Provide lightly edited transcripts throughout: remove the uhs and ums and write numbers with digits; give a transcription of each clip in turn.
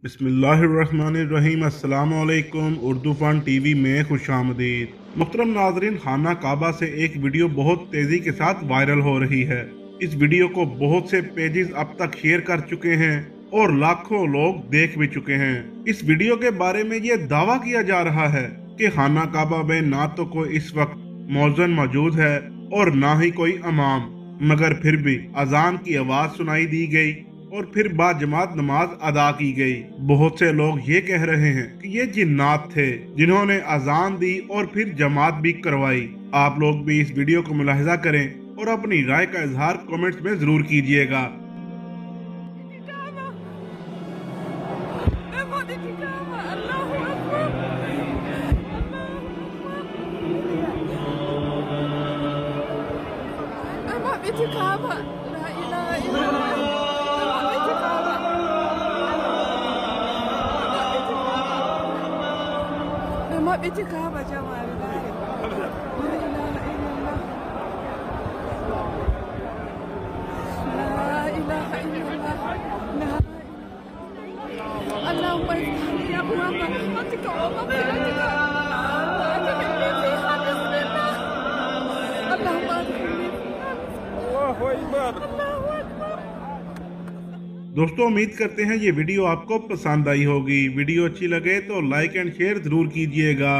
बिस्मिल्लाहिर्रहमानिर्रहीम। अस्सलाम वालेकुम। उर्दू फन टीवी में खुशामदीद। मुहतरम नाजरीन, खाना काबा से एक वीडियो बहुत तेज़ी के साथ वायरल हो रही है। इस वीडियो को बहुत से पेजेस अब तक शेयर कर चुके हैं और लाखों लोग देख भी चुके हैं। इस वीडियो के बारे में ये दावा किया जा रहा है कि खाना काबा में ना तो कोई इस वक्त मौज़न मौजूद है और ना ही कोई इमाम, मगर फिर भी अजान की आवाज़ सुनाई दी गई और फिर बाद जमात नमाज अदा की गई। बहुत से लोग ये कह रहे हैं कि ये जिन्नात थे जिन्होंने अजान दी और फिर जमात भी करवाई। आप लोग भी इस वीडियो को मुलाहिजा करें और अपनी राय का इजहार कमेंट्स में जरूर कीजिएगा। Kaaba jama'a la ilaha illallah la ilaha illallah Allahumma iftah li abwaaba rahmatika wa maghfiratika wa adkhilni fiha bismillah Allahumma adkhilni Allahu akbar Allahu akbar। दोस्तों, उम्मीद करते हैं ये वीडियो आपको पसंद आई होगी। वीडियो अच्छी लगे तो लाइक एंड शेयर जरूर कीजिएगा।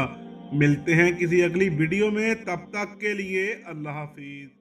मिलते हैं किसी अगली वीडियो में, तब तक के लिए अल्लाह हाफिज।